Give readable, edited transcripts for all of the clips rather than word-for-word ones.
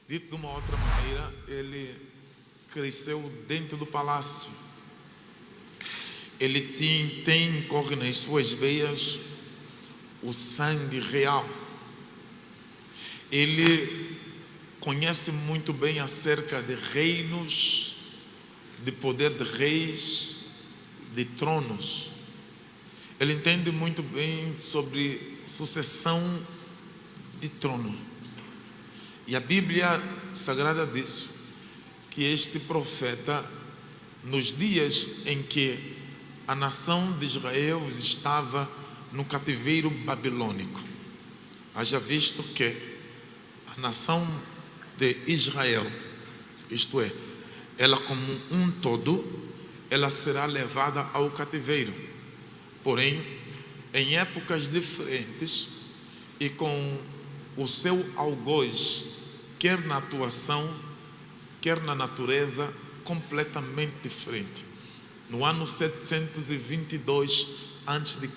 Dito de uma outra maneira, ele cresceu dentro do palácio. Ele corre nas suas veias o sangue real. Ele conhece muito bem acerca de reinos, de poder de reis, de tronos. Ele entende muito bem sobre sucessão de trono. E a Bíblia Sagrada diz que este profeta, nos dias em que a nação de Israel estava no cativeiro babilônico, haja visto que a nação de Israel, isto é, ela como um todo, ela será levada ao cativeiro. Porém, em épocas diferentes e com o seu algoz, quer na atuação, quer na natureza, completamente diferente. No ano 722 a.C.,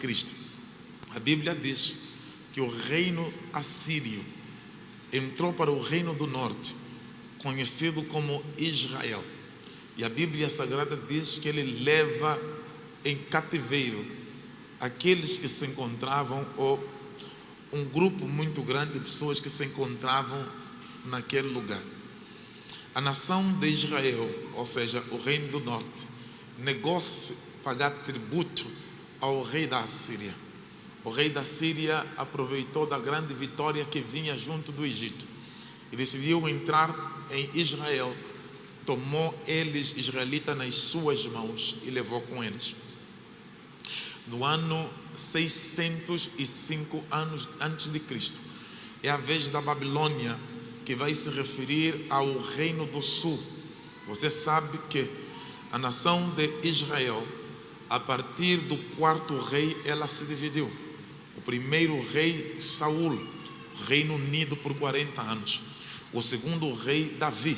a Bíblia diz que o reino assírio entrou para o reino do norte, conhecido como Israel. E a Bíblia Sagrada diz que ele leva em cativeiro aqueles que se encontravam, ou um grupo muito grande de pessoas que se encontravam naquele lugar. A nação de Israel, ou seja, o reino do norte, negou-se pagar tributo ao rei da Assíria. O rei da Síria aproveitou da grande vitória que vinha junto do Egito e decidiu entrar em Israel. Tomou eles, israelitas, nas suas mãos e levou com eles. No ano 605 anos antes de Cristo, é a vez da Babilônia, que vai se referir ao reino do sul. Você sabe que a nação de Israel, a partir do quarto rei, ela se dividiu. O primeiro rei, Saul, reino unido por 40 anos. O segundo rei, Davi,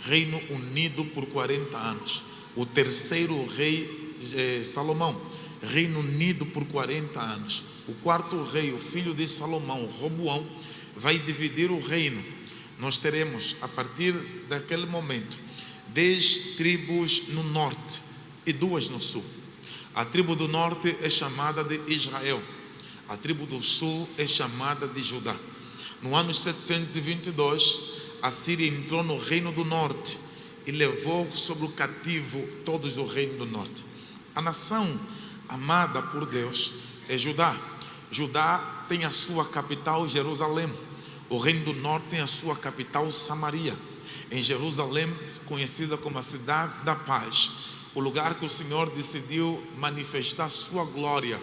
reino unido por 40 anos. O terceiro rei, Salomão, reino unido por 40 anos. O quarto rei, o filho de Salomão, Roboão, vai dividir o reino. Nós teremos, a partir daquele momento, 10 tribos no norte e 2 no sul. A tribo do norte é chamada de Israel. A tribo do sul é chamada de Judá. No ano 722, a Síria entrou no reino do norte e levou sobre o cativo todos do reino do norte. A nação amada por Deus é Judá. Judá tem a sua capital, Jerusalém. O reino do norte tem a sua capital, Samaria. Em Jerusalém, conhecida como a cidade da paz, o lugar que o Senhor decidiu manifestar sua glória,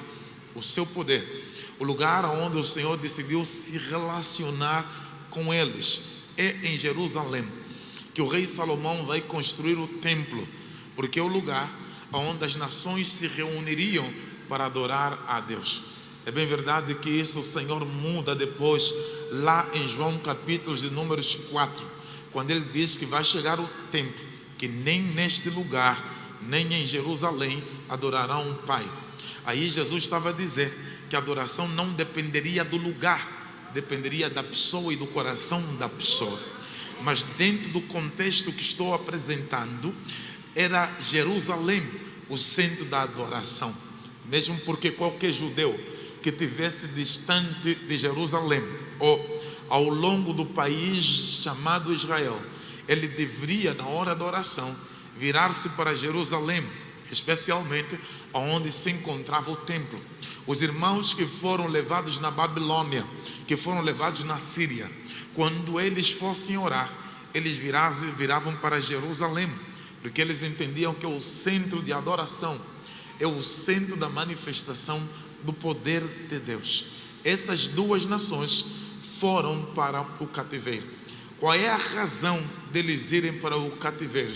o seu poder, o lugar onde o Senhor decidiu se relacionar com eles, é em Jerusalém que o rei Salomão vai construir o templo, porque é o lugar onde as nações se reuniriam para adorar a Deus. É bem verdade que isso o Senhor muda depois, lá em João capítulo de números 4, quando ele diz que vai chegar o tempo que nem neste lugar, nem em Jerusalém adorarão o Pai. Aí Jesus estava a dizer que a adoração não dependeria do lugar, dependeria da pessoa e do coração da pessoa. Mas dentro do contexto que estou apresentando, era Jerusalém o centro da adoração. Mesmo porque qualquer judeu que estivesse distante de Jerusalém ou ao longo do país chamado Israel, ele deveria, na hora da oração, virar-se para Jerusalém, especialmente onde se encontrava o templo. Os irmãos que foram levados na Babilônia, que foram levados na Síria, quando eles fossem orar, eles viravam para Jerusalém, porque eles entendiam que o centro de adoração é o centro da manifestação do poder de Deus. Essas duas nações foram para o cativeiro. Qual é a razão deles irem para o cativeiro?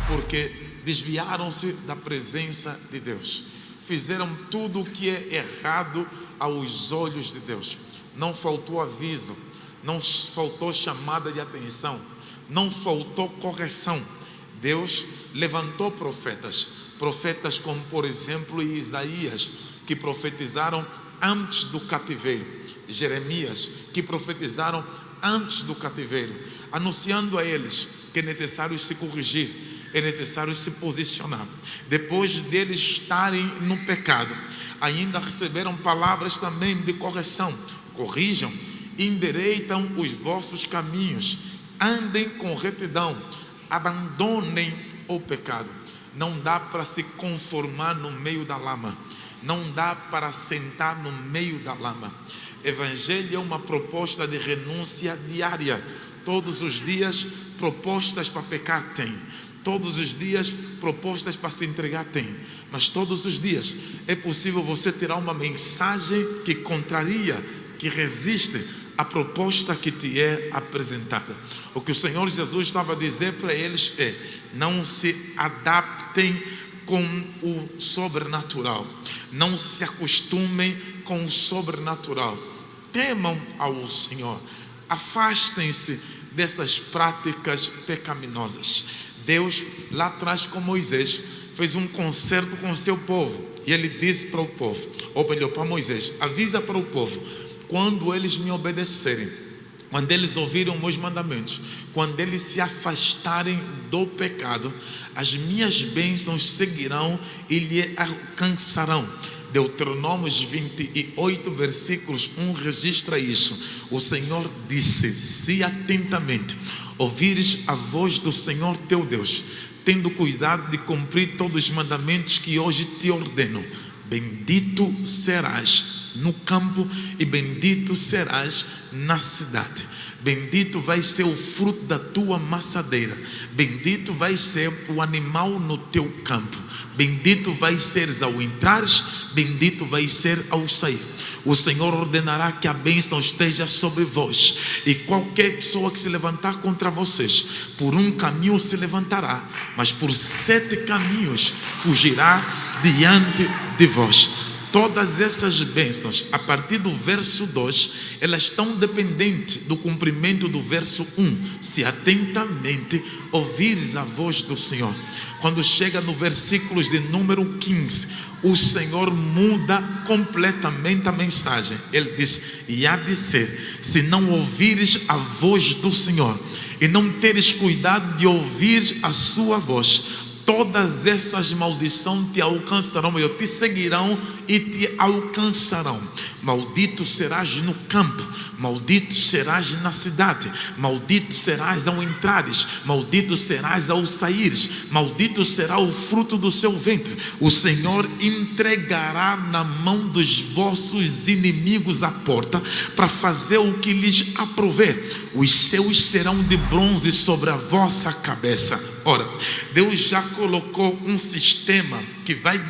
Porque desviaram-se da presença de Deus. Fizeram tudo o que é errado aos olhos de Deus. Não faltou aviso, não faltou chamada de atenção, não faltou correção. Deus levantou profetas como, por exemplo, Isaías, que profetizaram antes do cativeiro. Jeremias, que profetizaram antes do cativeiro, anunciando a eles que é necessário se corrigir, é necessário se posicionar. Depois deles estarem no pecado, ainda receberam palavras também de correção. Corrijam, endireitam os vossos caminhos, andem com retidão, abandonem o pecado. Não dá para se conformar no meio da lama, não dá para sentar no meio da lama. Evangelho é uma proposta de renúncia diária. Todos os dias propostas para pecar tem, todos os dias propostas para se entregar tem, mas todos os dias é possível você tirar uma mensagem que contraria, que resiste a proposta que te é apresentada. O que o Senhor Jesus estava a dizer para eles é: não se adaptem com o sobrenatural, não se acostumem com o sobrenatural, temam ao Senhor, afastem-se dessas práticas pecaminosas. Deus lá atrás com Moisés fez um concerto com o seu povo, e ele disse para o povo, ou melhor, para Moisés: avisa para o povo, quando eles me obedecerem, quando eles ouvirem os meus mandamentos, quando eles se afastarem do pecado, as minhas bênçãos seguirão e lhe alcançarão. Deuteronômio 28, versículos 1 registra isso. O Senhor disse: se atentamente ouvires a voz do Senhor teu Deus, tendo cuidado de cumprir todos os mandamentos que hoje te ordeno, bendito serás no campo e bendito serás na cidade. Bendito vai ser o fruto da tua maçadeira, bendito vai ser o animal no teu campo, bendito vai seres ao entrares, bendito vai ser ao sair. O Senhor ordenará que a bênção esteja sobre vós, e qualquer pessoa que se levantar contra vocês, por um caminho se levantará, mas por 7 caminhos fugirá diante de vós. Todas essas bênçãos, a partir do verso 2, elas estão dependentes do cumprimento do verso 1. Se atentamente ouvires a voz do Senhor. Quando chega no versículos de número 15, o Senhor muda completamente a mensagem. Ele diz: e há de ser, se não ouvires a voz do Senhor e não teres cuidado de ouvir a sua voz, todas essas maldições te alcançarão, te seguirão e te alcançarão. Maldito serás no campo, maldito serás na cidade, maldito serás ao entrares, maldito serás ao saíres, maldito será o fruto do seu ventre. O Senhor entregará na mão dos vossos inimigos a porta, para fazer o que lhes aprouver. Os seus serão de bronze sobre a vossa cabeça. Ora, Deus já colocou um sistema que vai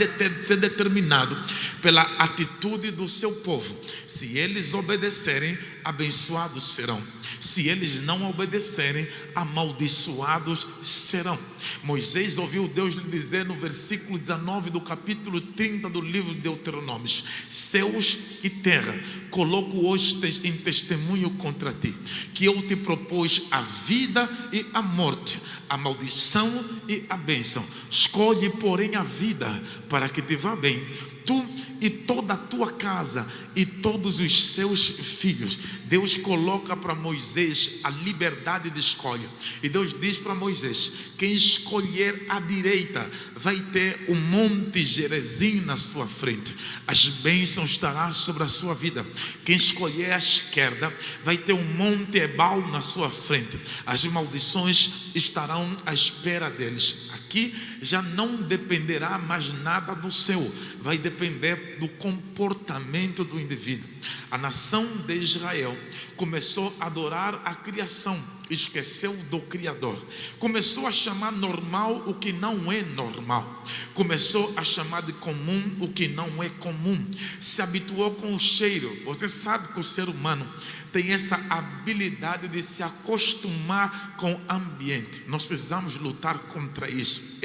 ser determinado pela atitude do seu povo. Se eles obedecerem, abençoados serão. Se eles não obedecerem, amaldiçoados serão. Moisés ouviu Deus lhe dizer no versículo 19 do capítulo 30 do livro de Deuteronômio: céus e terra coloco hoje em testemunho contra ti, que eu te propus a vida e a morte, a maldição e a bênção. Escolhe, porém, a vida, para que te vá bem, tu e toda a tua casa e todos os seus filhos. Deus coloca para Moisés a liberdade de escolha, e Deus diz para Moisés: quem escolher a direita vai ter o monte Gerizim na sua frente, as bênçãos estarão sobre a sua vida. Quem escolher a esquerda vai ter o monte Ebal na sua frente, as maldições estarão à espera deles. Aqui já não dependerá mais nada do céu, vai depender do comportamento do indivíduo. A nação de Israel começou a adorar a criação, esqueceu do Criador. Começou a chamar normal o que não é normal. Começou a chamar de comum o que não é comum. Se habituou com o cheiro. Você sabe que o ser humano tem essa habilidade de se acostumar com o ambiente. Nós precisamos lutar contra isso.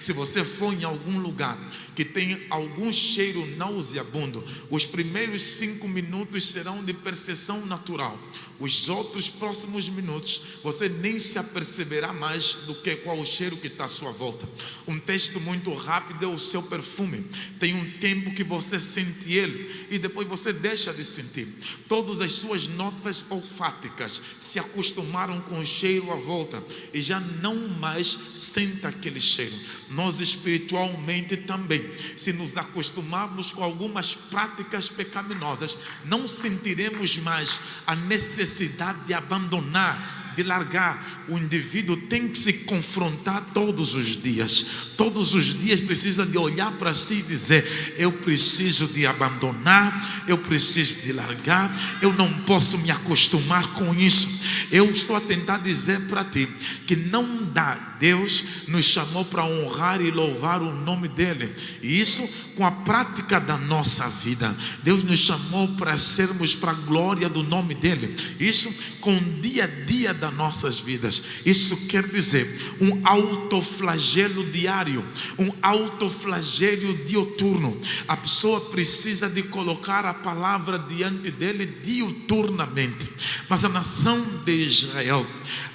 Se você for em algum lugar que tem algum cheiro nauseabundo, os primeiros 5 minutos serão de percepção natural. Os outros próximos minutos minutos, você nem se aperceberá mais do que qual o cheiro que está à sua volta. Um texto muito rápido é o seu perfume. Tem um tempo que você sente ele e depois você deixa de sentir. Todas as suas notas olfáticas se acostumaram com o cheiro à volta e já não mais sente aquele cheiro. Nós espiritualmente também, se nos acostumarmos com algumas práticas pecaminosas, não sentiremos mais a necessidade de abandonar, de largar. O indivíduo tem que se confrontar todos os dias. Todos os dias precisa de olhar para si e dizer: eu preciso de abandonar, eu preciso de largar, eu não posso me acostumar com isso. Eu estou a tentar dizer para ti que não dá. Deus nos chamou para honrar e louvar o nome dele, e isso com a prática da nossa vida. Deus nos chamou para sermos para a glória do nome dele, isso com o dia a dia das nossas vidas. Isso quer dizer um autoflagelo diário, um autoflagelo diuturno. A pessoa precisa de colocar a palavra diante dele diuturnamente. Mas a nação de Israel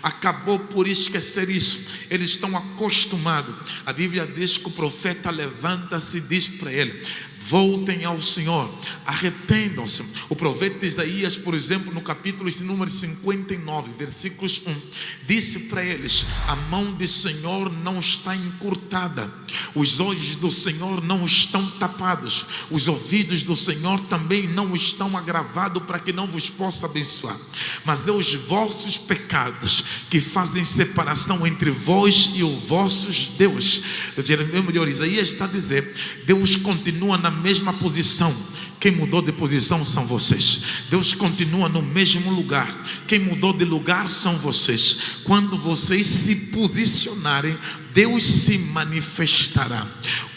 acabou por esquecer isso. Eles estão acostumados. A Bíblia diz que o profeta levanta-se e diz para ele: voltem ao Senhor, arrependam-se. O profeta Isaías, por exemplo, no capítulo número 59, versículos 1, disse para eles: a mão do Senhor não está encurtada, os olhos do Senhor não estão tapados, os ouvidos do Senhor também não estão agravados para que não vos possa abençoar, mas é os vossos pecados que fazem separação entre vós e o vosso Deus. Isaías está a dizer: Deus continua na mesma posição. Quem mudou de posição são vocês. Deus continua no mesmo lugar. Quem mudou de lugar são vocês. Quando vocês se posicionarem, Deus se manifestará.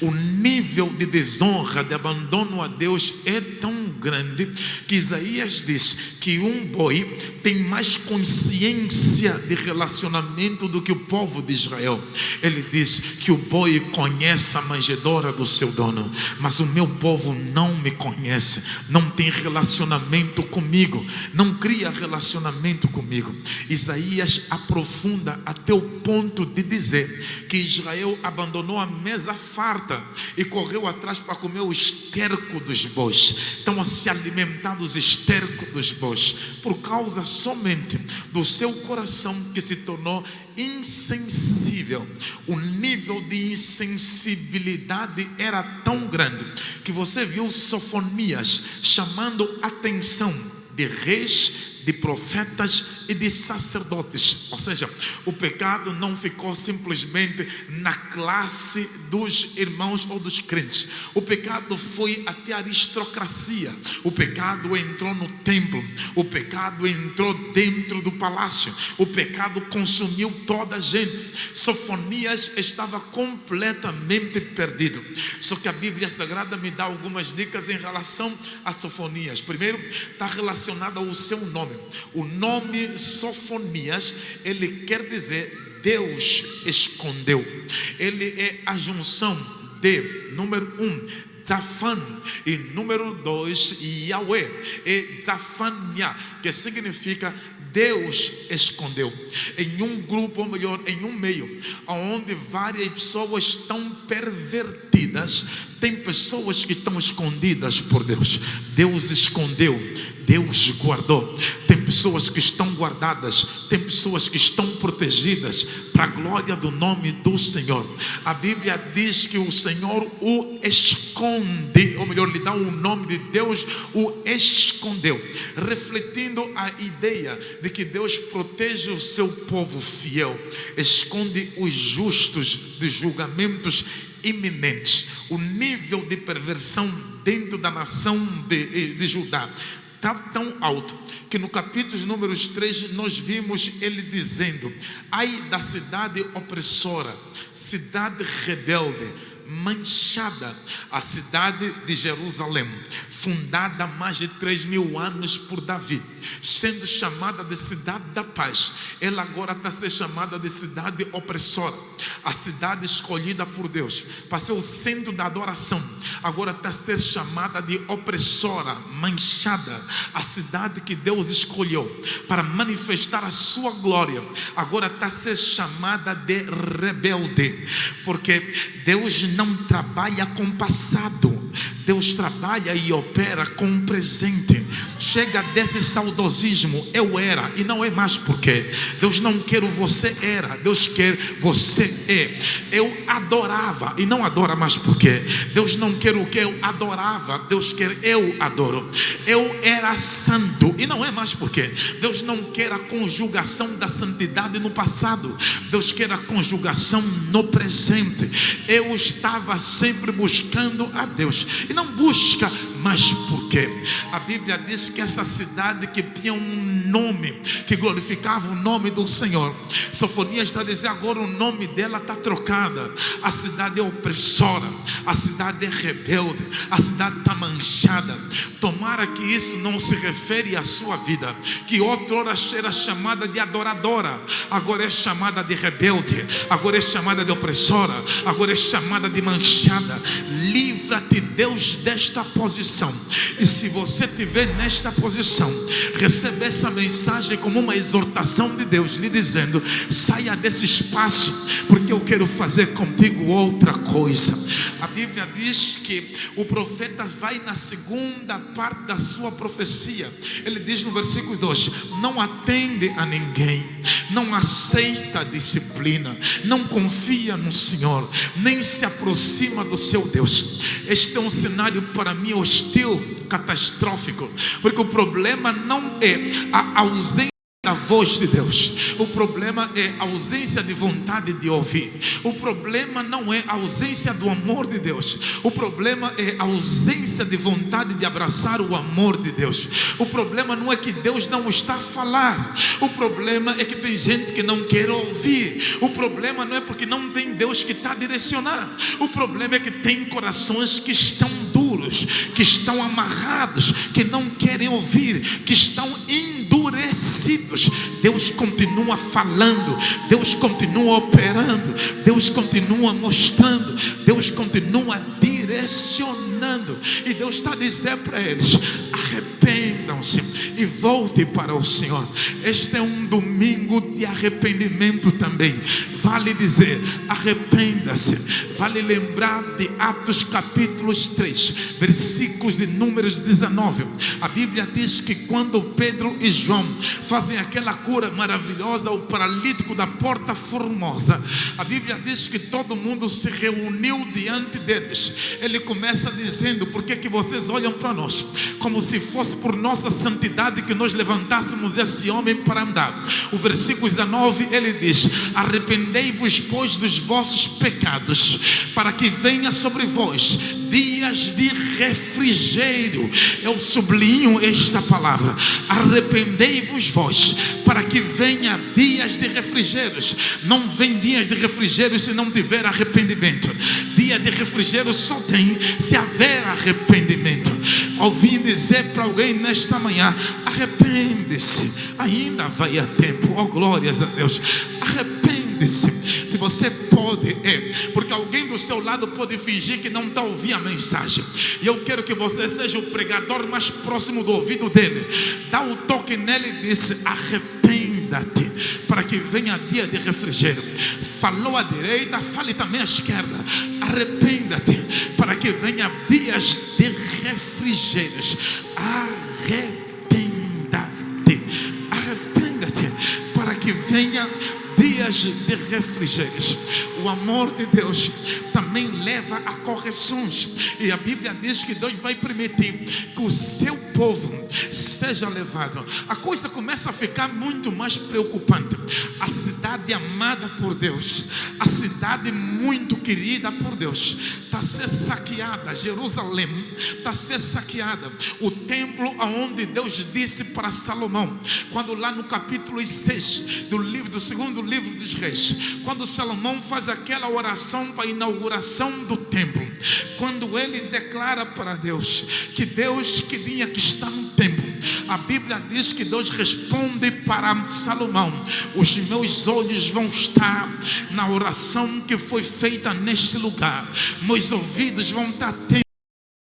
O nível de desonra, de abandono a Deus é tão grande que Isaías diz que um boi tem mais consciência de relacionamento do que o povo de Israel. Ele diz que o boi conhece a manjedoura do seu dono, mas o meu povo não me conhece, não tem relacionamento comigo, não cria relacionamento comigo. Isaías aprofunda até o ponto de dizer que Israel abandonou a mesa farta e correu atrás para comer o esterco dos bois. Estão a se alimentar dos estercos dos bois por causa somente do seu coração que se tornou insensível. O nível de insensibilidade era tão grande que você viu Sofonias chamando atenção de reis, de profetas e de sacerdotes. Ou seja, o pecado não ficou simplesmente na classe dos irmãos ou dos crentes. O pecado foi até a aristocracia. O pecado entrou no templo. O pecado entrou dentro do palácio. O pecado consumiu toda a gente. Sofonias estava completamente perdido. Só que a Bíblia Sagrada me dá algumas dicas em relação a Sofonias. Primeiro, está relacionado ao seu nome. O nome Sofonias, ele quer dizer Deus escondeu. Ele é a junção de, número 1, Zafan, e número 2, Yahweh, e Zafania, que significa Deus escondeu. Em um grupo, ou melhor, em um meio onde várias pessoas estão pervertidas, tem pessoas que estão escondidas por Deus. Deus escondeu, Deus guardou. Tem pessoas que estão guardadas, tem pessoas que estão protegidas para a glória do nome do Senhor. A Bíblia diz que o Senhor o esconde, ou melhor, lhe dá o nome de Deus, o escondeu, refletindo a ideia de que Deus protege o seu povo fiel, esconde os justos de julgamentos iminentes. O nível de perversão dentro da nação de Judá está tão alto que no capítulo número 3 nós vimos ele dizendo: ai da cidade opressora, cidade rebelde, manchada, a cidade de Jerusalém, fundada há mais de 3.000 anos por Davi. sendo chamada de cidade da paz, ela agora está a ser chamada de cidade opressora. A cidade escolhida por Deus para ser o centro da adoração, agora está a ser chamada de opressora, manchada. A cidade que Deus escolheu para manifestar a sua glória, agora está a ser chamada de rebelde. Porque Deus não trabalha com passado, Deus trabalha e opera com o presente. Chega desse saudosismo, eu era e não é mais. Porque Deus não quer o você era, Deus quer você é. Eu adorava e não adora mais. Porque Deus não quer o que eu adorava, Deus quer eu adoro. Eu era santo e não é mais. Porque Deus não quer a conjugação da santidade no passado, Deus quer a conjugação no presente. Eu estava sempre buscando a Deus e não busca mais. Porque a Bíblia diz que essa cidade que tinha um nome que glorificava o nome do Senhor, Sofonias está dizendo agora o nome dela está trocada. A cidade é opressora, a cidade é rebelde, a cidade está manchada. Tomara que isso não se refere à sua vida, que outrora era chamada de adoradora, agora é chamada de rebelde, agora é chamada de opressora, agora é chamada de manchada. Livra-te, Deus, desta posição. E se você estiver nesta posição, receba essa mensagem como uma exortação de Deus, lhe dizendo: saia desse espaço, porque eu quero fazer contigo outra coisa. A Bíblia diz que o profeta vai na segunda parte da sua profecia. Ele diz no versículo 2: não atende a ninguém, não aceita a disciplina, não confia no Senhor, nem se aproxima do seu Deus. Este é um cenário para mim hostil, catastrófico, porque o problema não é a ausência da voz de Deus, o problema é a ausência de vontade de ouvir. O problema não é a ausência do amor de Deus, o problema é a ausência de vontade de abraçar o amor de Deus. O problema não é que Deus não está a falar, o problema é que tem gente que não quer ouvir. O problema não é porque não tem Deus que está a direcionar, o problema é que tem corações que estão duros, que estão amarrados, que não querem ouvir, que estão endurecidos. Deus continua falando, Deus continua operando, Deus continua mostrando, Deus continua direcionando. E Deus está a dizer para eles: arrependam-se e voltem para o Senhor. Este é um domingo de arrependimento também. Vale dizer, arrependa-se. Vale lembrar de Atos capítulo 3, versículos de Números 19. A Bíblia diz que quando Pedro e João fazem aquela cura maravilhosa ao paralítico da Porta Formosa, a Bíblia diz que todo mundo se reuniu diante deles. Ele começa dizendo: por que vocês olham para nós como se fosse por nossa santidade que nós levantássemos esse homem para andar? O versículo 19 ele diz: arrependei-vos pois dos vossos pecados, para que venha sobre vós dias de refrigério. Eu sublinho esta palavra: arrependei-vos vós, para que venha dias de refrigérios. Não vem dias de refrigério se não tiver arrependimento. Dia de refrigério só tem se haver arrependimento. Ouvi dizer para alguém nesta manhã: arrepende-se, ainda vai a tempo. Oh, glórias a Deus. Arrepende-se. Se você pode, porque alguém do seu lado pode fingir que não está ouvindo a mensagem, e eu quero que você seja o pregador mais próximo do ouvido dele. Dá o toque nele e diz: arrependa-te, para que venha dia de refrigério. Falou à direita, fale também à esquerda: arrependa-te, para que venha dias de refrigérios. Arrependa-te, arrependa-te, para que venha dias de refrigérios. O amor de Deus também leva a correções, e a Bíblia diz que Deus vai permitir que o seu povo seja levado. A coisa começa a ficar muito mais preocupante. A cidade amada por Deus, a cidade muito querida por Deus, está a ser saqueada. Jerusalém está a ser saqueada. O templo aonde Deus disse para Salomão, quando lá no capítulo 6 do segundo livro dos Reis, quando Salomão faz aquela oração para a inauguração do templo, quando ele declara para Deus que Deus queria que está no templo, A Bíblia diz que Deus responde para Salomão: os meus olhos vão estar na oração que foi feita neste lugar, meus ouvidos vão estar atentos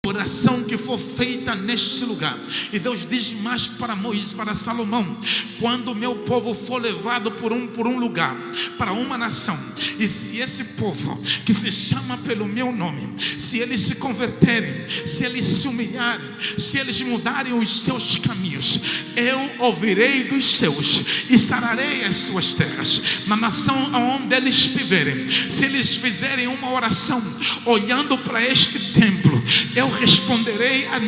à oração que for feita neste lugar. E Deus diz mais para Moisés, para Salomão: quando o meu povo for levado por um lugar, para uma nação, e se esse povo que se chama pelo meu nome, se eles se converterem, se eles se humilharem, se eles mudarem os seus caminhos, eu ouvirei dos céus e sararei as suas terras. Na nação onde eles estiverem, se eles fizerem uma oração olhando para este templo, eu responderei a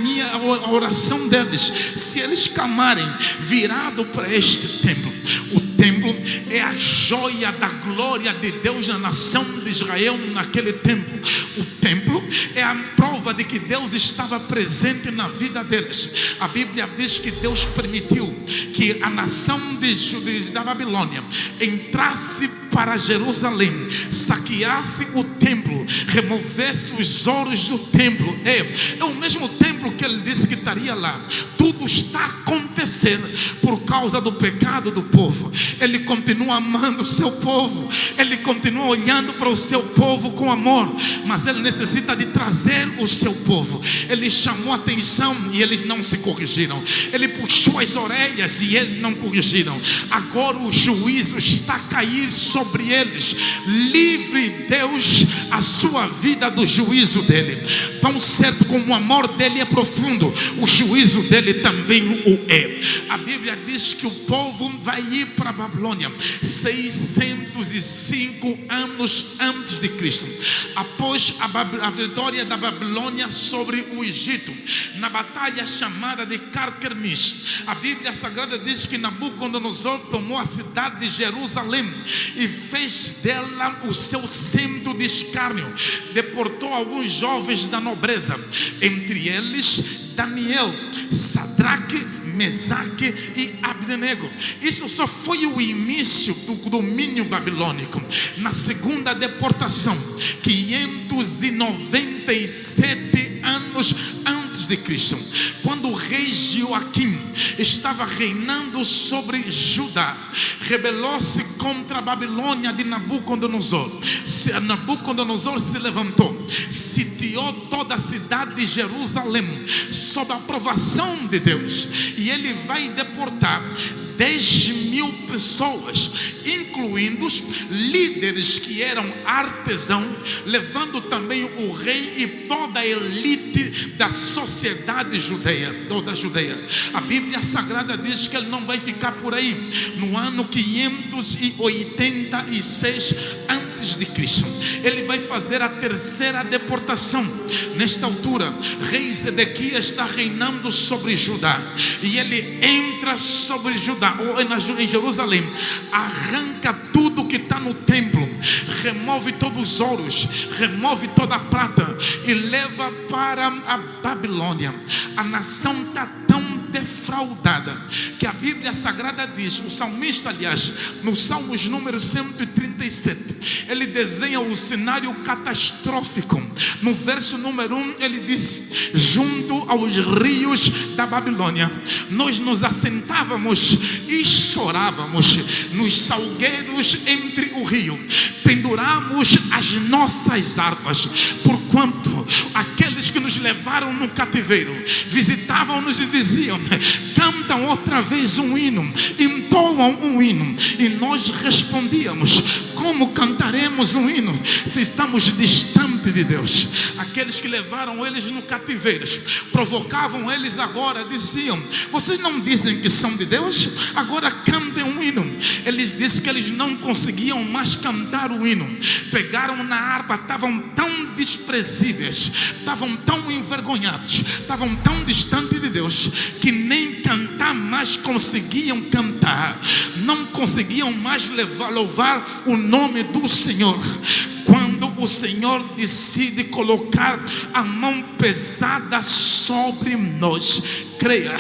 oração deles. Se eles clamarem virado para este templo, o templo é a joia da glória de Deus na nação de Israel naquele tempo. O templo é a prova de que Deus estava presente na vida deles. A Bíblia diz que Deus permitiu que a nação da Babilônia entrasse para Jerusalém, saqueasse o templo, removesse os ouros do templo. É o mesmo templo que ele disse que estaria lá. Tudo está acontecendo por causa do pecado do povo. Ele continua amando o seu povo, ele continua olhando para o seu povo com amor, mas ele necessita de trazer o seu povo. Ele chamou a atenção e eles não se corrigiram. Ele puxou as orelhas e eles não corrigiram. Agora o juízo está a cair sobre eles. Livre Deus a sua vida do juízo dele. Tão certo como o amor dele é profundo, o juízo dele também o é. A Bíblia diz que o povo vai ir para a Babilônia 605 anos antes de Cristo. Após a vitória da Babilônia sobre o Egito, na batalha chamada de Carquemis, a Bíblia Sagrada diz que Nabucodonosor tomou a cidade de Jerusalém e fez dela o seu centro de escárnio. Deportou alguns jovens da nobreza, entre eles Daniel, Sadraque, Mesaque e Abdenego. Isso só foi o início do domínio babilônico. Na segunda deportação, 597 anos antes de Cristo, quando o rei Joaquim estava reinando sobre Judá, rebelou-se contra a Babilônia de Nabucodonosor. Nabucodonosor se levantou, sitiou toda a cidade de Jerusalém sob a aprovação de Deus, e ele vai deportar 10.000 pessoas, incluindo os líderes que eram artesãos, levando também o rei e toda a elite da sociedade judeia, toda a Judeia. A Bíblia Sagrada diz que ele não vai ficar por aí. No ano 586 antes de Cristo, ele vai fazer a terceira deportação. Nesta altura, rei Zedequias está reinando sobre Judá, e ele entra sobre Judá, ou em Jerusalém, arranca tudo que está no templo, remove todos os ouros, remove toda a prata e leva para a Babilônia. A nação está tão defraudada que a Bíblia Sagrada diz, o salmista, aliás, no Salmos número 137, ele desenha o cenário catastrófico. No verso número 1 ele diz: junto aos rios da Babilônia nós nos assentávamos e chorávamos, nos salgueiros entre o rio penduramos as nossas harpas, porquanto aqueles que nos levaram no cativeiro visitavam-nos e diziam: cantam outra vez um hino, entoam um hino. E nós respondíamos: como cantaremos um hino se estamos distantes de Deus? Aqueles que levaram eles no cativeiro provocavam eles agora, diziam: vocês não dizem que são de Deus? Agora cantem um hino. Eles disseram que eles não conseguiam mais cantar o hino. Pegaram na harpa, estavam tão desprezíveis, estavam tão envergonhados, estavam tão distantes de Deus, que nem cantar mais conseguiam cantar, não conseguiam mais louvar o nome do Senhor. Quando o Senhor decide colocar a mão pesada sobre nós, creia,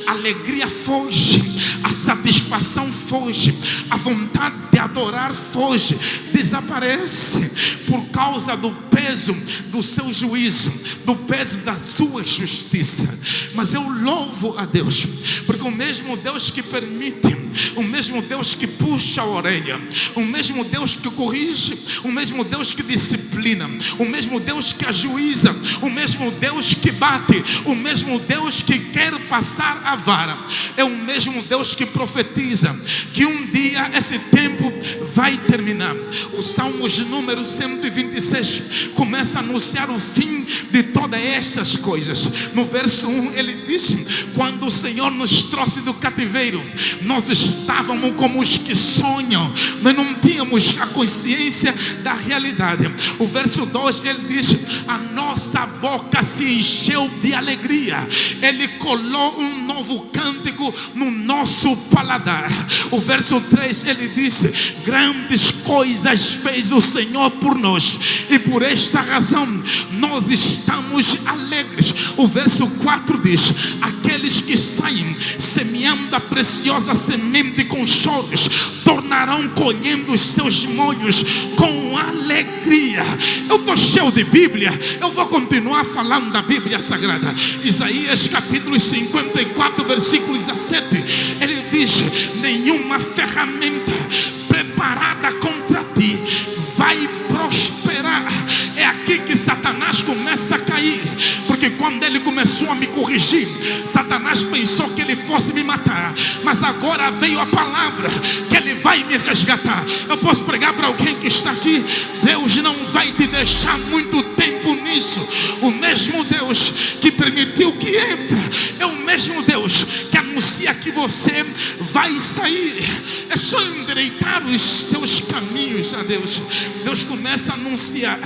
a alegria foge, a satisfação foge, a vontade de adorar foge, desaparece por causa do peso do seu juízo, do peso da sua justiça. Mas eu louvo a Deus, porque o mesmo Deus que permite, o mesmo Deus que puxa a orelha, o mesmo Deus que corrige, o mesmo Deus que disciplina, o mesmo Deus que ajuiza, o mesmo Deus que bate, o mesmo Deus que quer passar a vara, é o mesmo Deus que profetiza que um dia esse tempo vai terminar. O Salmos número 126 começa a anunciar o fim de todas essas coisas. No verso 1 ele diz: quando o Senhor nos trouxe do cativeiro, nós estávamos como os que sonham, nós não tínhamos a consciência da realidade. O verso 2 ele diz: a nossa boca se encheu de alegria, ele colou um novo cântico no nosso paladar. O verso 3 ele diz: grandes coisas fez o Senhor por nós, e por esta razão nós estamos alegres. O verso 4 diz: aqueles que saem semeando a preciosa semente com choros, tornarão colhendo os seus molhos com alegria. Eu estou cheio de Bíblia, eu vou continuar falando da Bíblia Sagrada. Isaías capítulo 54 versículo 17, ele diz: nenhuma ferramenta preparada contra ti vai prosperar. É aqui que Satanás começa a cair, porque quando ele começou a me corrigir, Satanás pensou que ele fosse me matar, mas agora veio a palavra que ele vai me resgatar. Eu posso pregar para alguém que está aqui: Deus não vai te deixar muito tempo nisso. O mesmo Deus que permitiu que entre é o mesmo Deus que anuncia que você vai sair. É só endireitar os seus caminhos a Deus. Deus começa a anunciar: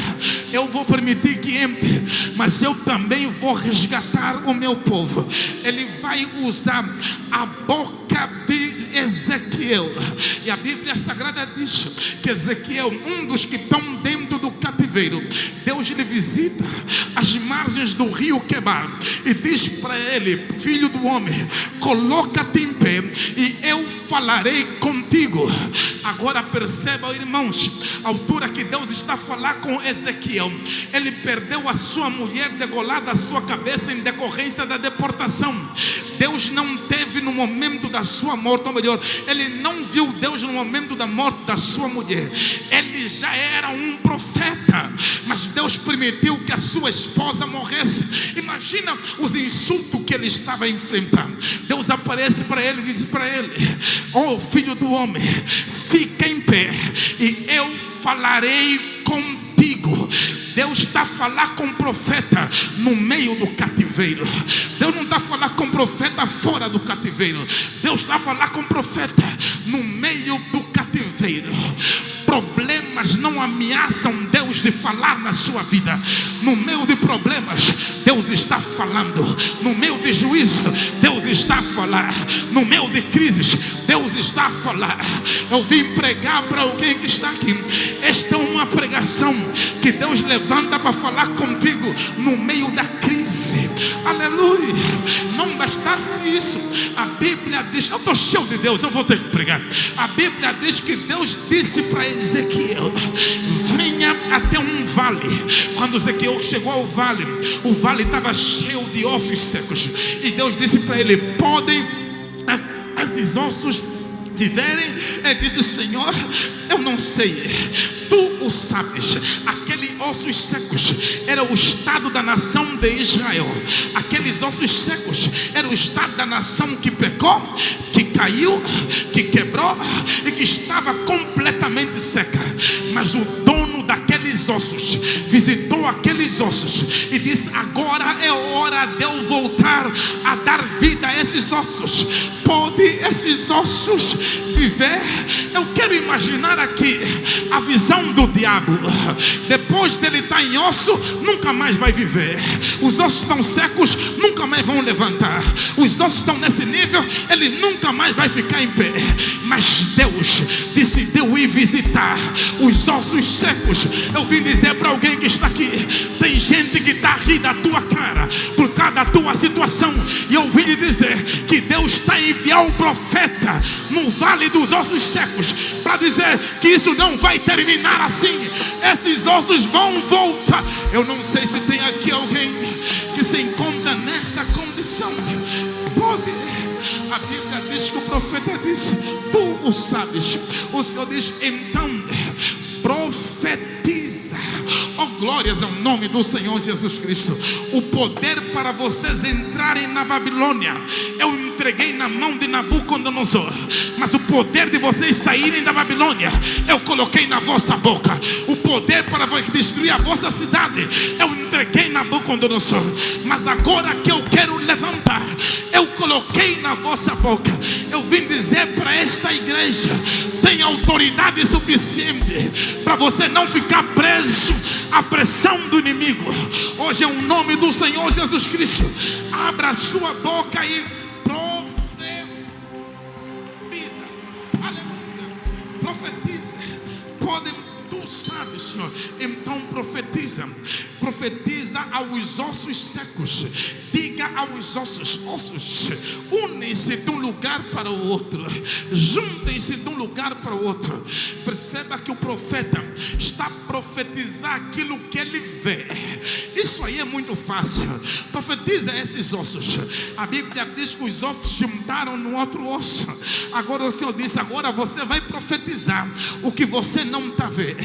eu vou permitir que entre, mas eu também vou resgatar o meu povo. Ele vai usar a boca de Ezequiel, e a Bíblia Sagrada diz que Ezequiel, um dos que estão dentro do cativeiro, Deus lhe visita as margens do rio Quebar e diz para ele: filho do homem, coloca-te em pé e eu falarei contigo. Agora perceba, irmãos, a altura que Deus está a falar com Ezequiel. Ele perdeu a sua mulher degolada a sua cabeça em decorrência da deportação. Deus não teve no momento da sua morte, ou melhor, ele não viu Deus no momento da morte da sua mulher. Ele já era um profeta, mas Deus permitiu que a sua esposa morresse. Imagina os insultos que ele estava enfrentando. Deus aparece para ele e diz para ele: oh filho do homem, fica em pé e eu falarei contigo. Deus está a falar com o profeta no meio do cativeiro. Deus não está a falar com o profeta fora do cativeiro. Deus está a falar com o profeta no meio do cativeiro. Problemas não ameaçam Deus de falar na sua vida. No meio de problemas, Deus está falando. No meio de juízo, Deus está a falar. No meio de crises, Deus está a falar. Eu vim pregar para alguém que está aqui. Esta é uma pregação que Deus levanta para falar contigo no meio da crise. Aleluia. Não bastasse isso, a Bíblia diz, eu estou cheio de Deus, eu vou ter que pregar. A Bíblia diz que Deus disse para Ezequiel: venha até um vale. Quando Ezequiel chegou ao vale, o vale estava cheio de ossos secos, e Deus disse para ele: podem esses ossos viverem? Ele disse: Senhor, eu não sei, tu o sabes. Aqueles ossos secos era o estado da nação de Israel. Aqueles ossos secos era o estado da nação que pecou, que caiu, que quebrou e que estava completamente seca. Mas o dono daqueles ossos visitou aqueles ossos e disse: agora é hora de eu voltar a dar vida a esses ossos. Pode esses ossos viver? Eu quero imaginar aqui a visão do diabo. Depois dele estar em osso, nunca mais vai viver. Os ossos estão secos, nunca mais vão levantar. Os ossos estão nesse nível, eles nunca mais vai ficar em pé. Mas Deus decidiu ir visitar os ossos secos. Eu vim dizer para alguém que está aqui: tem gente que está a rir da tua cara por causa da tua situação. E eu vim lhe dizer que Deus está a enviar um profeta no vale dos ossos secos para dizer que isso não vai terminar assim. Esses ossos vão voltar. Eu não sei se tem aqui alguém que se encontra nesta condição. Pode. A Bíblia diz que o profeta disse: tu o sabes. O Senhor diz: então profetiza. Oh, glórias ao nome do Senhor Jesus Cristo. O poder para vocês entrarem na Babilônia eu entreguei na mão de Nabucodonosor, mas o poder de vocês saírem da Babilônia eu coloquei na vossa boca. O poder para destruir a vossa cidade eu entreguei na Nabucodonosor, mas agora que eu quero levantar eu coloquei na vossa boca. Eu vim dizer para esta igreja: tem autoridade suficiente para você não ficar preso à pressão do inimigo. Hoje é o nome do Senhor Jesus Cristo. Abra a sua boca e profetiza. Aleluia. Profetiza. Tu sabes, Senhor. Então profetiza. Profetiza aos ossos secos. Diga aos ossos: unem-se de um lugar para o outro. Juntem-se de um lugar para o outro. Perceba que o profeta está a profetizar aquilo que ele vê. Isso aí é muito fácil. Profetiza esses ossos. A Bíblia diz que os ossos juntaram no outro osso. Agora o Senhor disse: agora você vai profetizar o que você não está vendo.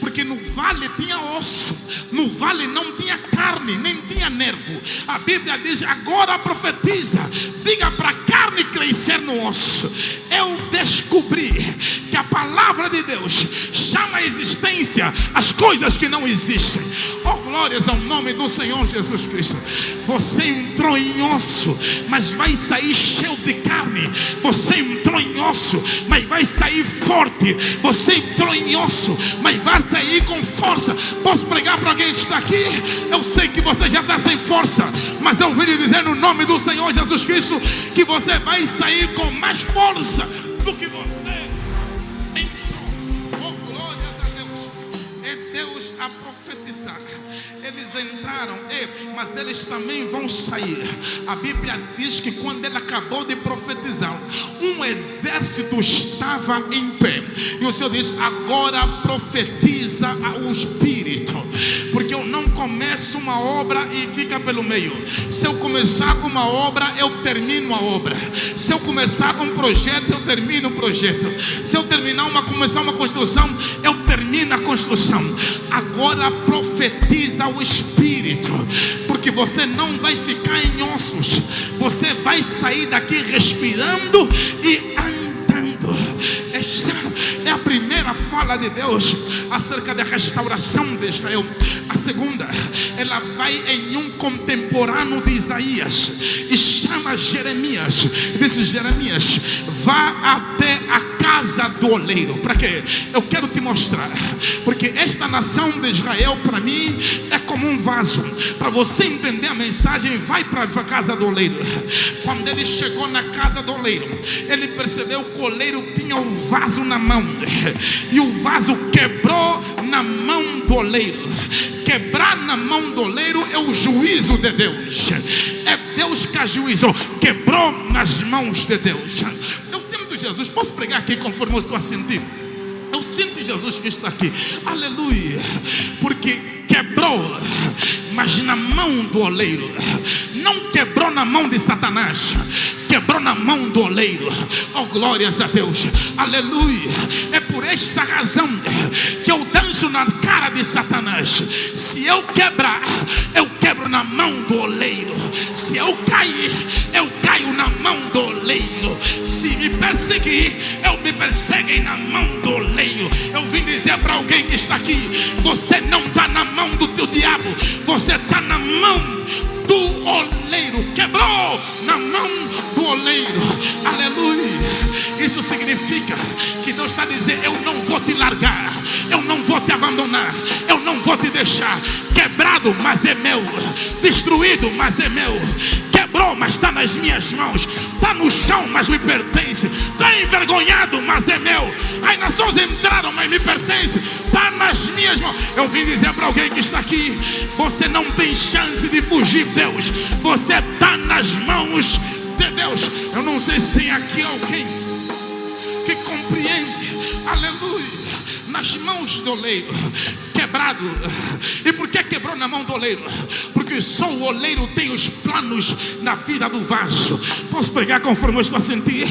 Porque no vale tinha osso, no vale não tinha carne, nem tinha nervo. A Bíblia diz: agora profetiza, diga para a carne crescer no osso. Eu descobri que a palavra de Deus chama a existência as coisas que não existem. Oh, glórias ao nome do Senhor Jesus Cristo. Você entrou em osso, mas vai sair cheio de carne. Você entrou em osso, mas vai sair forte. Você entrou em osso, mas vai sair com força. Posso pregar para alguém que está aqui? Eu sei que você já está sem força, mas eu vim lhe dizer no nome do Senhor Jesus Cristo que você vai sair com mais força do que você entrou. Oh, glórias a Deus. É Deus a profetizar. Eles entraram, mas eles também vão sair. A Bíblia diz que quando ele acabou de profetizar, um exército estava em pé. E o Senhor diz: agora profetiza ao Espírito. Porque eu não começo uma obra e fica pelo meio. Se eu começar com uma obra, eu termino a obra. Se eu começar com um projeto, eu termino o projeto. Se eu começar uma construção, eu termino a construção. Agora profetiza ao Espírito, porque você não vai ficar em ossos. Você vai sair daqui respirando e andando. Esta é a primeira fala de Deus acerca da restauração de Israel. A segunda, ela vai em um contemporâneo de Isaías e chama Jeremias. Diz: Jeremias, vá até a casa do oleiro. Para quê? Eu quero te mostrar. Porque esta nação de Israel, para mim, é como um vaso. Para você entender a mensagem, vai para a casa do oleiro. Quando ele chegou na casa do oleiro, ele percebeu que o oleiro tinha o vaso na mão. E o vaso quebrou na mão do oleiro. Quebrar na mão do oleiro é o juízo de Deus. É Deus que ajuizou. Quebrou nas mãos de Deus. Eu sinto Jesus. Posso pregar aqui conforme eu estou a sentir? Eu sinto Jesus que está aqui. Aleluia. Porque quebrou, mas na mão do oleiro. Não quebrou na mão de Satanás, quebrou na mão do oleiro. Oh, glórias a Deus. Aleluia. É por esta razão que eu danço na cara de Satanás. Se eu quebrar, eu quebro na mão do oleiro. Se eu cair, eu caio na mão do oleiro. Se me perseguir, eu me perseguem na mão do oleiro. Eu vim dizer para alguém que está aqui: você não está na mão do teu diabo, você está na mão do oleiro. Quebrou na mão do oleiro. Aleluia. Isso significa que Deus está dizendo: eu não vou te largar, eu não vou te abandonar, eu não vou te deixar. Quebrado, mas é meu. Destruído, mas é meu. quebrou, mas está nas minhas mãos. Está no chão, mas me pertence. Está envergonhado, mas é meu. As nações entraram, mas me pertence. Está nas minhas mãos. Eu vim dizer para alguém que está aqui: você não tem chance de fugir, Deus. Você está nas mãos de Deus. Eu não sei se tem aqui alguém que compreende. Aleluia. Nas mãos do oleiro, quebrado. E por que quebrou na mão do oleiro? Porque só o oleiro tem os planos na vida do vaso. Posso pregar conforme eu estou a sentir?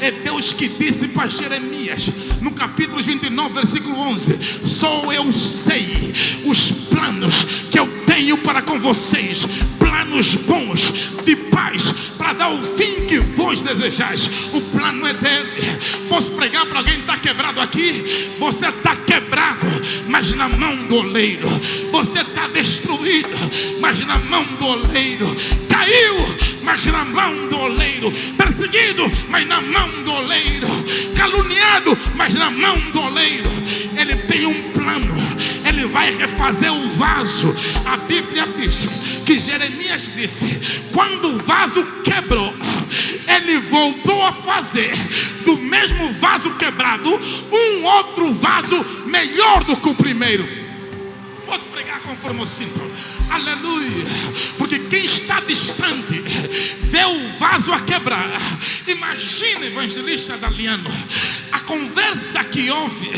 É Deus que disse para Jeremias, no capítulo 29, versículo 11: só eu sei os planos que eu tenho para com vocês, planos bons, de paz, para dar o fim que vos desejais. O plano é dele. Posso pregar para alguém que está quebrado aqui? Você está quebrado, mas na mão do oleiro. Você está destruído, mas na mão do oleiro. Caiu, mas na mão do oleiro. Perseguido, mas na mão do oleiro. Caluniado, mas na mão do oleiro. Ele tem um plano. Ele vai refazer o vaso. A Bíblia diz que Jeremias disse: quando o vaso quebrou, ele voltou a fazer do mesmo vaso quebrado um outro vaso melhor do que o primeiro. Posso pregar conforme eu sinto? Aleluia. Porque quem está distante vê o vaso a quebrar. Imagina, evangelista Daliano, a conversa que houve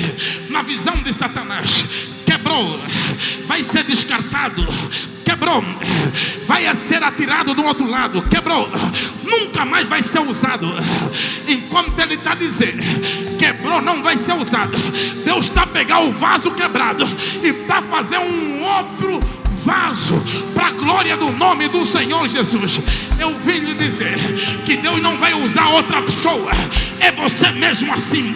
na visão de Satanás. Quebrou, vai ser descartado. Quebrou, vai ser atirado do outro lado. Quebrou, nunca mais vai ser usado. Enquanto ele está dizendo quebrou, não vai ser usado, Deus está pegando o vaso quebrado e está fazendo um outro vaso para a glória do nome do Senhor Jesus. Eu vim lhe dizer que Deus não vai usar outra pessoa. É você mesmo assim.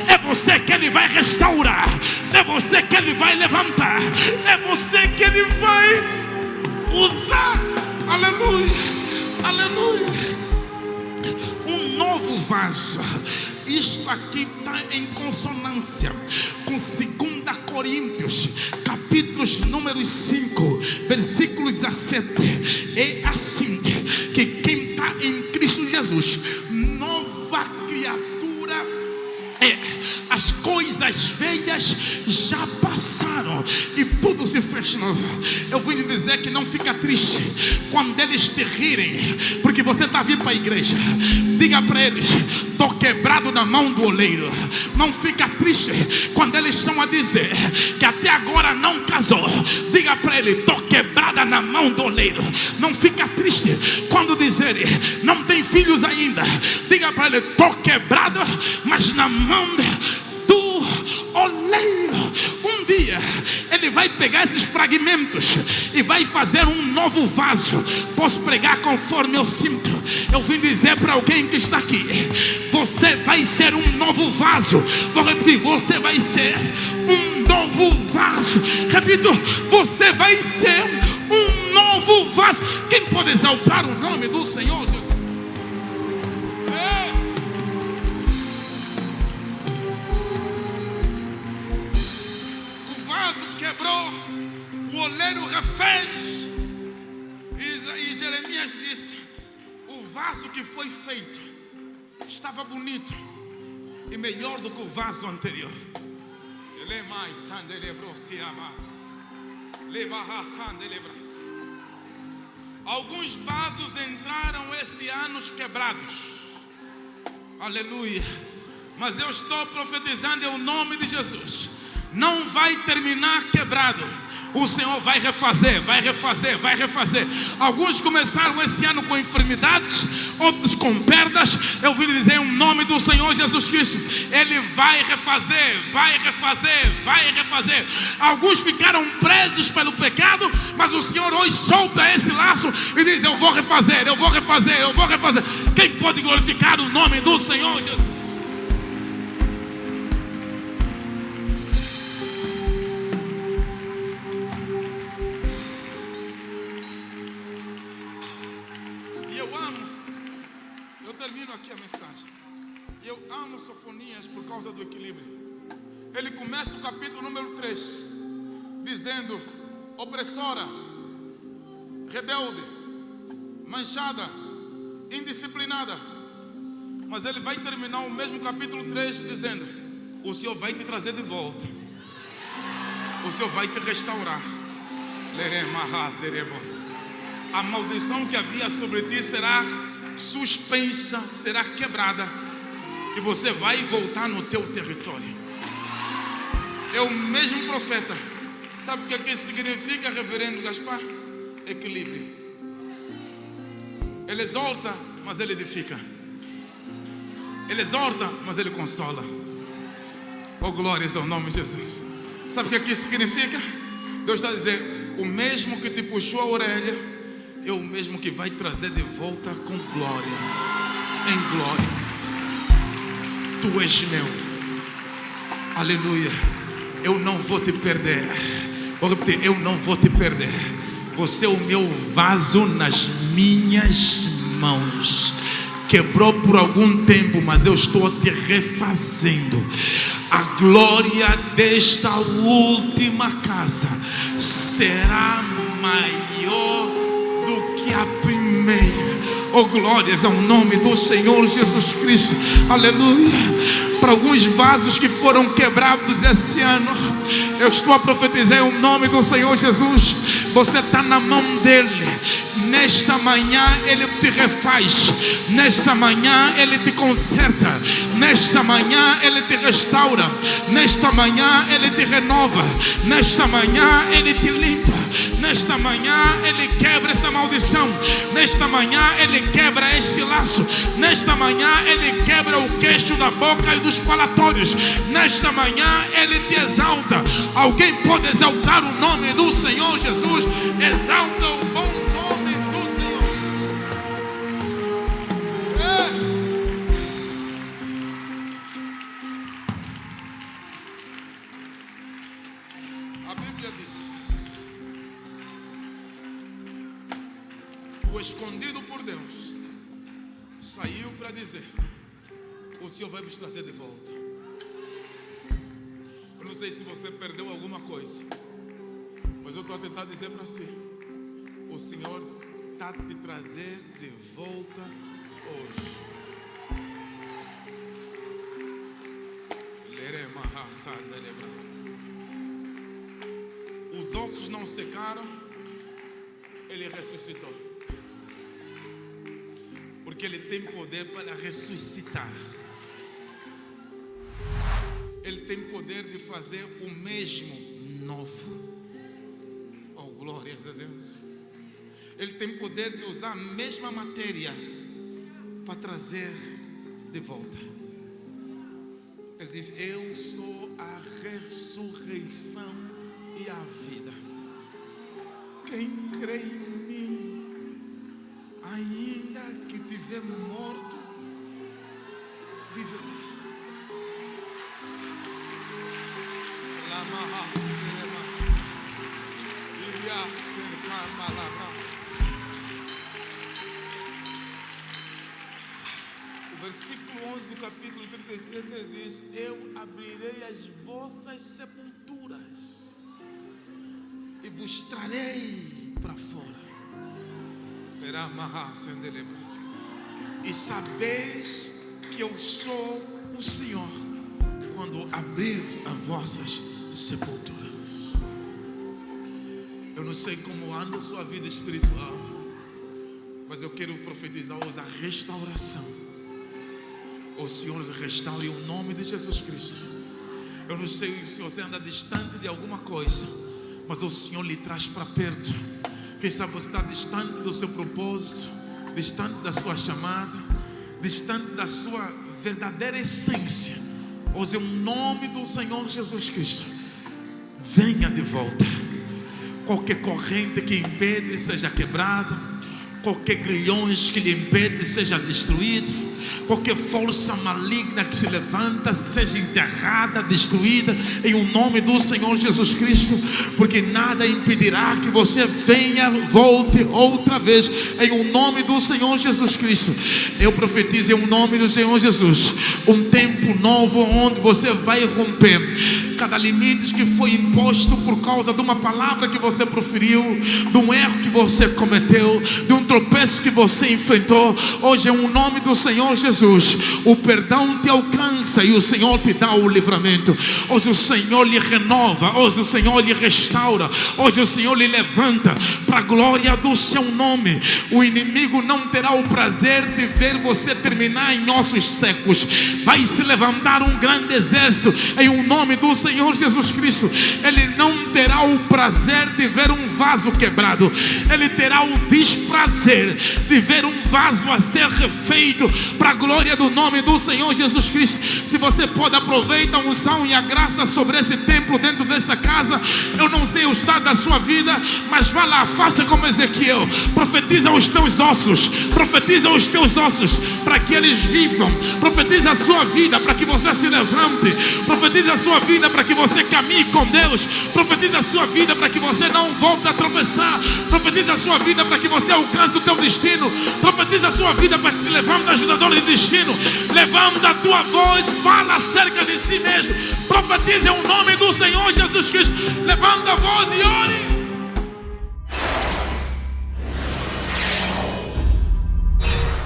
É você que Ele vai restaurar. É você que Ele vai levantar. É você que Ele vai usar. Aleluia. Aleluia. Um novo vaso. Isto aqui está em consonância com 2 Coríntios, capítulos número 5, versículo 17. É assim que quem está em Cristo Jesus, nova criatura é. As coisas velhas já passaram e tudo se fez novo. Eu vou lhe dizer que não fica triste quando eles te rirem, porque você está vindo para a igreja. Diga para eles: estou quebrado na mão do oleiro. Não fica triste quando eles estão a dizer que até agora não casou. Diga para ele: estou quebrada na mão do oleiro. Não fica triste quando dizerem não tem filhos ainda. Diga para ele: estou quebrado, mas na mão do oleiro. Um dia ele vai pegar esses fragmentos e vai fazer um novo vaso. Posso pregar conforme eu sinto? Eu vim dizer para alguém que está aqui: você vai ser um novo vaso. Vou repetir: você vai ser um novo vaso. Repito: você vai ser um novo vaso. Quem pode exaltar o nome do Senhor Jesus? Quebrou, o oleiro refez. E Jeremias disse: o vaso que foi feito estava bonito e melhor do que o vaso anterior. Alguns vasos entraram este ano quebrados. Aleluia. Mas eu estou profetizando em o nome de Jesus: não vai terminar quebrado. O Senhor vai refazer, vai refazer, vai refazer. Alguns começaram esse ano com enfermidades, outros com perdas. Eu vim dizer em nome do Senhor Jesus Cristo: Ele vai refazer, vai refazer, vai refazer. Alguns ficaram presos pelo pecado, mas o Senhor hoje solta esse laço e diz: eu vou refazer, eu vou refazer, eu vou refazer. Quem pode glorificar o nome do Senhor Jesus? Aqui a mensagem. Eu amo Sofonias por causa do equilíbrio. Ele começa o capítulo número 3 dizendo: opressora, rebelde, manchada, indisciplinada. Mas ele vai terminar o mesmo capítulo 3 dizendo: o Senhor vai te trazer de volta, o Senhor vai te restaurar. A maldição que havia sobre ti será suspensa, será quebrada, e você vai voltar no teu território. É o mesmo profeta. Sabe o que significa, reverendo Gaspar? Equilíbrio. Ele exorta, mas ele edifica. Ele exorta, mas ele consola. Oh, glórias ao nome de Jesus. Sabe o que significa? Deus está dizendo: o mesmo que te puxou a orelha é o mesmo que vai trazer de volta com glória. Em glória. Tu és meu. Aleluia. Eu não vou te perder. Vou repetir: eu não vou te perder. Você é o meu vaso nas minhas mãos. Quebrou por algum tempo, mas eu estou te refazendo. A glória desta última casa será maior do que a primeira. Oh, glórias ao nome do Senhor Jesus Cristo. Aleluia. Para alguns vasos que foram quebrados esse ano, eu estou a profetizar em nome do Senhor Jesus. Você está na mão dele. Nesta manhã ele te refaz. Nesta manhã ele te conserta. Nesta manhã ele te restaura. Nesta manhã ele te renova. Nesta manhã ele te limpa. Nesta manhã ele quebra essa maldição. Nesta manhã ele quebra este laço. Nesta manhã ele quebra o queixo da boca e dos falatórios. Nesta manhã ele te exalta. Alguém pode exaltar o nome do Senhor Jesus? Exalta o bom nome do Senhor. A Bíblia diz que o escondido por Deus saiu para dizer: o Senhor vai vos trazer de volta. Eu não sei se você perdeu alguma coisa, mas eu estou a tentar dizer para si: o Senhor está a te trazer de volta hoje. Os ossos não secaram, ele ressuscitou. Porque ele tem poder para ressuscitar. Ele tem poder de fazer o mesmo novo. Oh, glórias a Deus. Ele tem poder de usar a mesma matéria para trazer de volta. Ele diz: eu sou a ressurreição e a vida. Quem crê em mim, ainda que tiver morto, viverá. O versículo 11 do capítulo 37 ele diz: eu abrirei as vossas sepulturas e vos trarei para fora. E sabeis que eu sou o Senhor quando abrir as vossas sepulturas. Eu não sei como anda a sua vida espiritual, mas eu quero profetizar hoje a restauração. O Senhor restaure o nome de Jesus Cristo. Eu não sei se você anda distante de alguma coisa, mas o Senhor lhe traz para perto. Quem sabe você está distante do seu propósito, distante da sua chamada, distante da sua verdadeira essência. Hoje, em nome do Senhor Jesus Cristo, venha de volta. Qualquer corrente que impede seja quebrada, qualquer grilhões que lhe impede seja destruído, qualquer força maligna que se levanta seja enterrada, destruída, em o nome do Senhor Jesus Cristo, porque nada impedirá que você venha, volte outra vez, em o nome do Senhor Jesus Cristo. Eu profetizo em o nome do Senhor Jesus um tempo novo onde você vai romper. cada limite que foi imposto por causa de uma palavra que você proferiu, de um erro que você cometeu, de um tropeço que você enfrentou. Hoje, em nome do Senhor Jesus, o perdão te alcança e o Senhor te dá o livramento. Hoje o Senhor lhe renova, hoje o Senhor lhe restaura, hoje o Senhor lhe levanta para a glória do seu nome. O inimigo não terá o prazer de ver você terminar em ossos secos. Vai se levantar um grande exército em nome do Senhor Jesus Cristo. Ele não terá o prazer de ver um vaso quebrado, ele terá o desprazer de ver um vaso a ser refeito para a glória do nome do Senhor Jesus Cristo. Se você pode, aproveita a unção e a graça sobre esse templo dentro desta casa. Eu não sei o estado da sua vida, mas vá lá, faça como Ezequiel, profetiza os teus ossos, profetiza os teus ossos para que eles vivam, profetiza a sua vida para que você se levante, profetiza a sua vida para que você caminhe com Deus, profetiza a sua vida para que você não volte a tropeçar, profetiza a sua vida para que você alcance o teu destino, profetiza a sua vida para que se levante ajudador de destino. Levanta a tua voz, fala acerca de si mesmo, profetiza em nome do Senhor Jesus Cristo. Levanta a voz e ore.